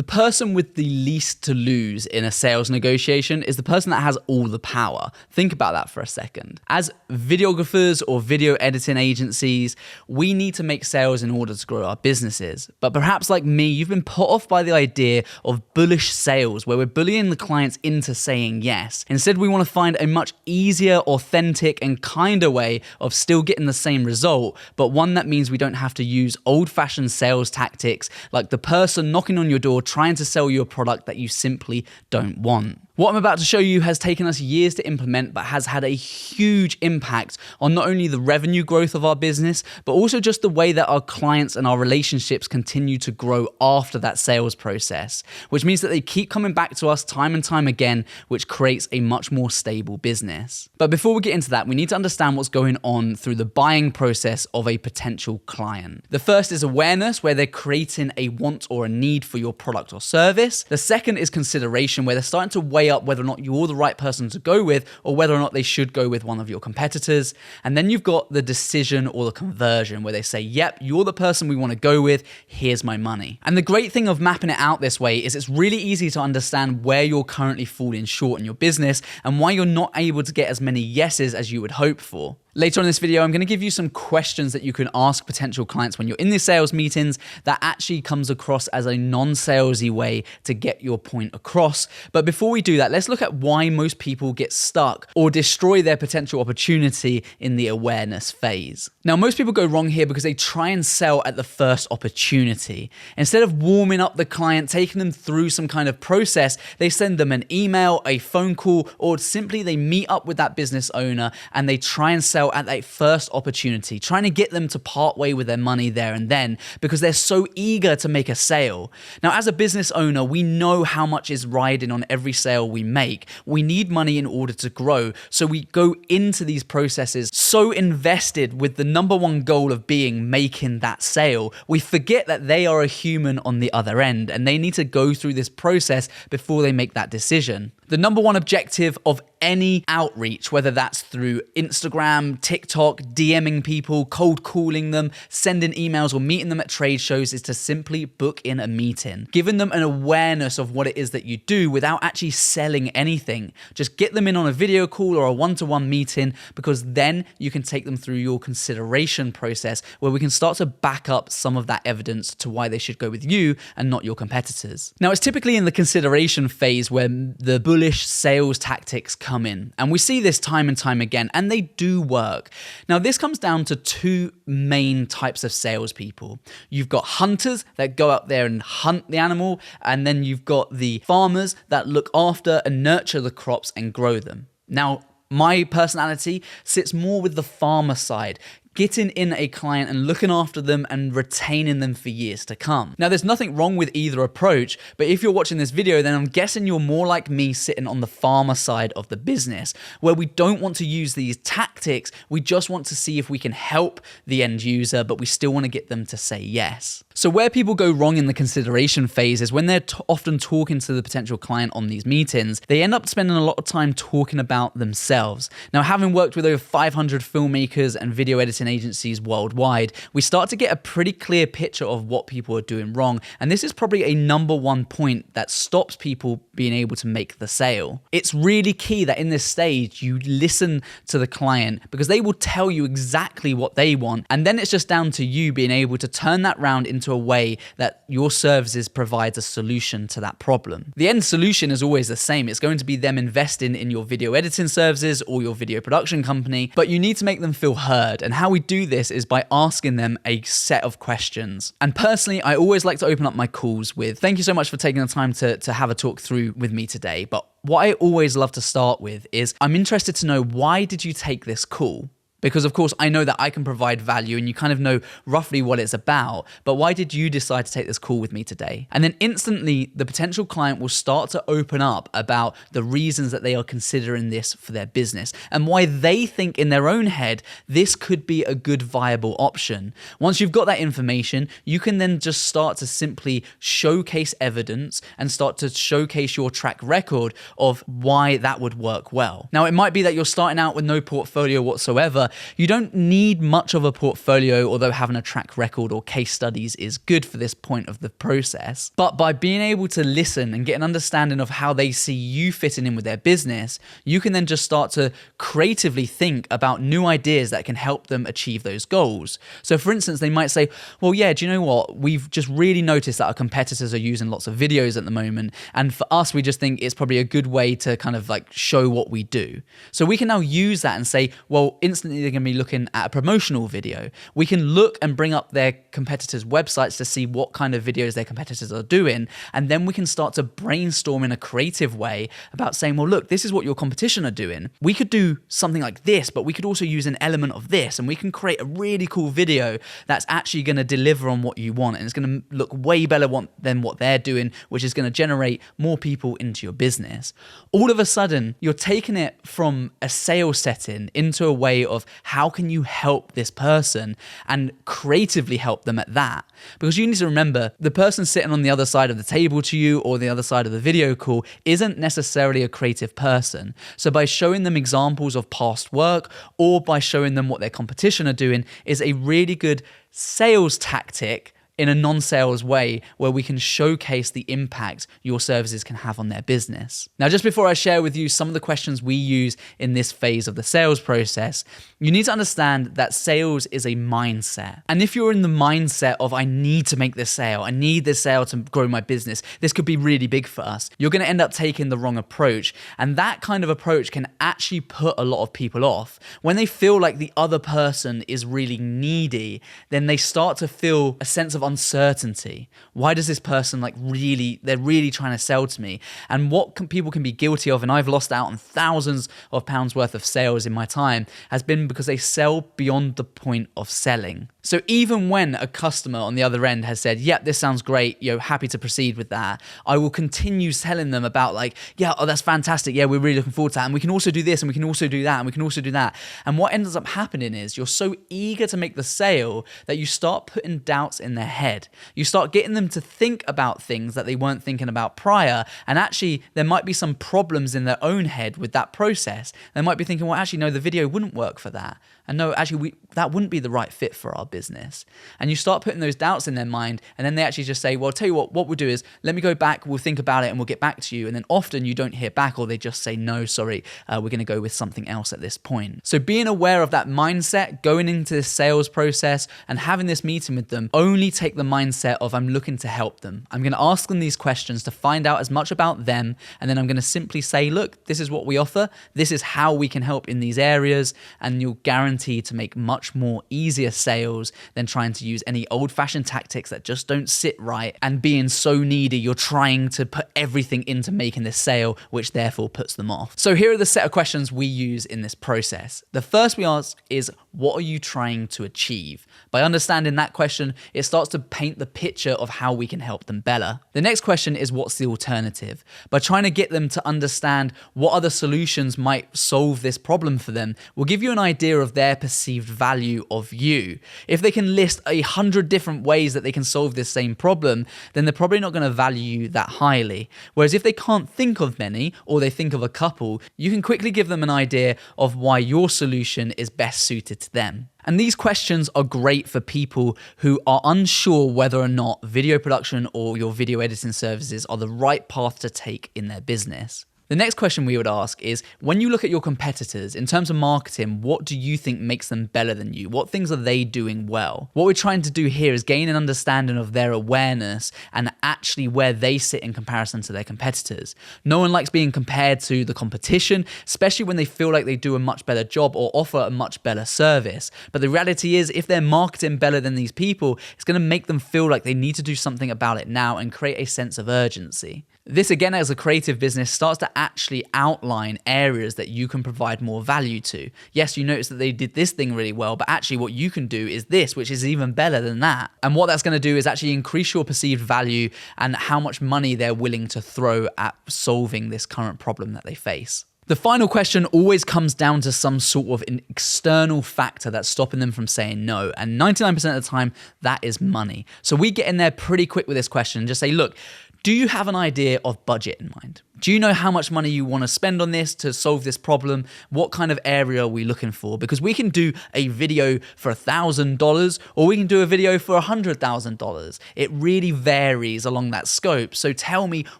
The person with the least to lose in a sales negotiation is the person that has all the power. Think about that for a second. As videographers or video editing agencies, we need to make sales in order to grow our businesses. But perhaps like me, you've been put off by the idea of bullish sales, where we're bullying the clients into saying yes. Instead, we want to find a much easier, authentic, and kinder way of still getting the same result, but one that means we don't have to use old-fashioned sales tactics like the person knocking on your door trying to sell you a product that you simply don't want. What I'm about to show you has taken us years to implement, but has had a huge impact on not only the revenue growth of our business, but also just the way that our clients and our relationships continue to grow after that sales process, which means that they keep coming back to us time and time again, which creates a much more stable business. But before we get into that, we need to understand what's going on through the buying process of a potential client. The first is awareness, where they're creating a want or a need for your product or service. The second is consideration, where they're starting to weigh up whether or not you're the right person to go with or whether or not they should go with one of your competitors. And then you've got the decision or the conversion, where they say, yep, you're the person we want to go with, here's my money. And the great thing of mapping it out this way is it's really easy to understand where you're currently falling short in your business and why you're not able to get as many yeses as you would hope for. Later on in this video, I'm going to give you some questions that you can ask potential clients when you're in these sales meetings that actually comes across as a non-salesy way to get your point across. But before we do that, let's look at why most people get stuck or destroy their potential opportunity in the awareness phase. Now, most people go wrong here because they try and sell at the first opportunity. Instead of warming up the client, taking them through some kind of process, they send them an email, a phone call, or simply they meet up with that business owner and they try and sell at that first opportunity, trying to get them to part way with their money there and then because they're so eager to make a sale. Now, as a business owner, we know how much is riding on every sale we make. We need money in order to grow. So we go into these processes so invested with the number one goal of making that sale. We forget that they are a human on the other end and they need to go through this process before they make that decision. The number one objective of any outreach, whether that's through Instagram, TikTok, DMing people, cold calling them, sending emails, or meeting them at trade shows, is to simply book in a meeting, giving them an awareness of what it is that you do without actually selling anything. Just get them in on a video call or a one-to-one meeting, because then you can take them through your consideration process where we can start to back up some of that evidence to why they should go with you and not your competitors. Now, it's typically in the consideration phase where the bullish sales tactics come in. And we see this time and time again, and they do work. Now, this comes down to two main types of salespeople. You've got hunters that go out there and hunt the animal, and then you've got the farmers that look after and nurture the crops and grow them. Now, my personality sits more with the farmer side, getting in a client and looking after them and retaining them for years to come. Now, there's nothing wrong with either approach, but if you're watching this video, then I'm guessing you're more like me, sitting on the farmer side of the business, where we don't want to use these tactics. We just want to see if we can help the end user, but we still want to get them to say yes. So where people go wrong in the consideration phase is when they're often talking to the potential client on these meetings, they end up spending a lot of time talking about themselves. Now, having worked with over 500 filmmakers and video editing agencies worldwide, we start to get a pretty clear picture of what people are doing wrong. And this is probably a number one point that stops people being able to make the sale. It's really key that in this stage, you listen to the client, because they will tell you exactly what they want. And then it's just down to you being able to turn that round into a way that your services provides a solution to that problem. The end solution is always the same. It's going to be them investing in your video editing services or your video production company, but you need to make them feel heard. And how we do this is by asking them a set of questions. And personally, I always like to open up my calls with, thank you so much for taking the time to have a talk through with me today. But what I always love to start with is, I'm interested to know, why did you take this call? Because of course, I know that I can provide value and you kind of know roughly what it's about, but why did you decide to take this call with me today? And then instantly, the potential client will start to open up about the reasons that they are considering this for their business and why they think in their own head, this could be a good viable option. Once you've got that information, you can then just start to simply showcase evidence and start to showcase your track record of why that would work well. Now, it might be that you're starting out with no portfolio whatsoever, you don't need much of a portfolio, although having a track record or case studies is good for this point of the process. But by being able to listen and get an understanding of how they see you fitting in with their business, you can then just start to creatively think about new ideas that can help them achieve those goals. So for instance, they might say, well, yeah, do you know what? We've just really noticed that our competitors are using lots of videos at the moment. And for us, we just think it's probably a good way to kind of like show what we do. So we can now use that and say, well, instantly they're going to be looking at a promotional video. We can look and bring up their competitors' websites to see what kind of videos their competitors are doing. And then we can start to brainstorm in a creative way about saying, well, look, this is what your competition are doing. We could do something like this, but we could also use an element of this. And we can create a really cool video that's actually going to deliver on what you want. And it's going to look way better than what they're doing, which is going to generate more people into your business. All of a sudden, you're taking it from a sales setting into a way of how can you help this person and creatively help them at that. Because you need to remember, the person sitting on the other side of the table to you or the other side of the video call isn't necessarily a creative person. So by showing them examples of past work or by showing them what their competition are doing is a really good sales tactic in a non-sales way where we can showcase the impact your services can have on their business. Now, just before I share with you some of the questions we use in this phase of the sales process, you need to understand that sales is a mindset. And if you're in the mindset of, I need to make this sale, I need this sale to grow my business, this could be really big for us, you're going to end up taking the wrong approach. And that kind of approach can actually put a lot of people off. When they feel like the other person is really needy, then they start to feel a sense of uncertainty. Why does this person they're really trying to sell to me? And what people can be guilty of, and I've lost out on thousands of pounds worth of sales in my time, has been because they sell beyond the point of selling. So even when a customer on the other end has said, yep, this sounds great, happy to proceed with that, I will continue telling them about that's fantastic. Yeah, we're really looking forward to that. And we can also do this and we can also do that and we can also do that. And what ends up happening is you're so eager to make the sale that you start putting doubts in their head. You start getting them to think about things that they weren't thinking about prior. And actually, there might be some problems in their own head with that process. They might be thinking, well, actually, no, the video wouldn't work for that. And no, actually, that wouldn't be the right fit for our business. And you start putting those doubts in their mind, and then they actually just say, well, I'll tell you what we'll do is, let me go back, we'll think about it, and we'll get back to you. And then often you don't hear back, or they just say, no, sorry, we're going to go with something else at this point. So being aware of that mindset, going into this sales process and having this meeting with them, only take the mindset of, I'm looking to help them. I'm going to ask them these questions to find out as much about them, and then I'm going to simply say, look, this is what we offer, this is how we can help in these areas, and you'll guarantee to make much more easier sales than trying to use any old-fashioned tactics that just don't sit right, and being so needy you're trying to put everything into making this sale, which therefore puts them off. So here are the set of questions we use in this process. The first we ask is, what are you trying to achieve? By understanding that question, it starts to paint the picture of how we can help them better. The next question is, what's the alternative? By trying to get them to understand what other solutions might solve this problem for them, will give you an idea of their perceived value of you. If they can list 100 different ways that they can solve this same problem, then they're probably not going to value you that highly. Whereas if they can't think of many, or they think of a couple, you can quickly give them an idea of why your solution is best suited to them. And these questions are great for people who are unsure whether or not video production or your video editing services are the right path to take in their business. The next question we would ask is, when you look at your competitors, in terms of marketing, what do you think makes them better than you? What things are they doing well? What we're trying to do here is gain an understanding of their awareness and actually where they sit in comparison to their competitors. No one likes being compared to the competition, especially when they feel like they do a much better job or offer a much better service. But the reality is, if they're marketing better than these people, it's going to make them feel like they need to do something about it now and create a sense of urgency. This, again, as a creative business, starts to actually outline areas that you can provide more value to. Yes, you notice that they did this thing really well, but actually what you can do is this, which is even better than that. And what that's going to do is actually increase your perceived value and how much money they're willing to throw at solving this current problem that they face. The final question always comes down to some sort of an external factor that's stopping them from saying no. And 99% of the time, that is money. So we get in there pretty quick with this question and just say, look, do you have an idea of budget in mind? Do you know how much money you want to spend on this to solve this problem? What kind of area are we looking for? Because we can do a video for $1,000 or we can do a video for $100,000. It really varies along that scope. So tell me,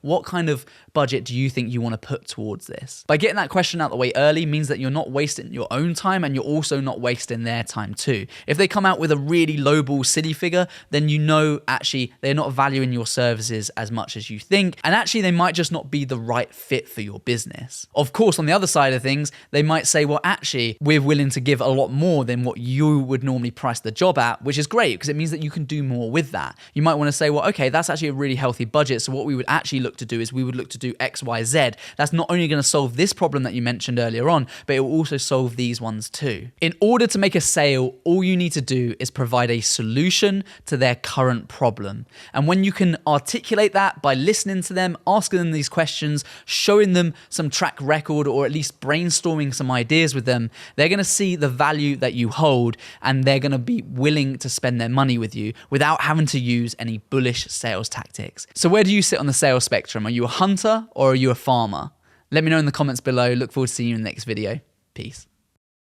what kind of budget do you think you want to put towards this? By getting that question out the way early means that you're not wasting your own time and you're also not wasting their time too. If they come out with a really lowball silly figure, then you know actually they're not valuing your services as much as you think, and actually they might just not be the right fit for your business. Of course, on the other side of things, they might say, well, actually, we're willing to give a lot more than what you would normally price the job at, which is great because it means that you can do more with that. You might want to say, well, okay, that's actually a really healthy budget. So what we would actually look to do is we would look to do X, Y, Z. That's not only going to solve this problem that you mentioned earlier on, but it will also solve these ones too. In order to make a sale, all you need to do is provide a solution to their current problem. And when you can articulate that by listening to them, asking them these questions, showing them some track record, or at least brainstorming some ideas with them, they're going to see the value that you hold and they're going to be willing to spend their money with you without having to use any bullish sales tactics. So where do you sit on the sales spectrum? Are you a hunter or are you a farmer? Let me know in the comments below. Look forward to seeing you in the next video. Peace.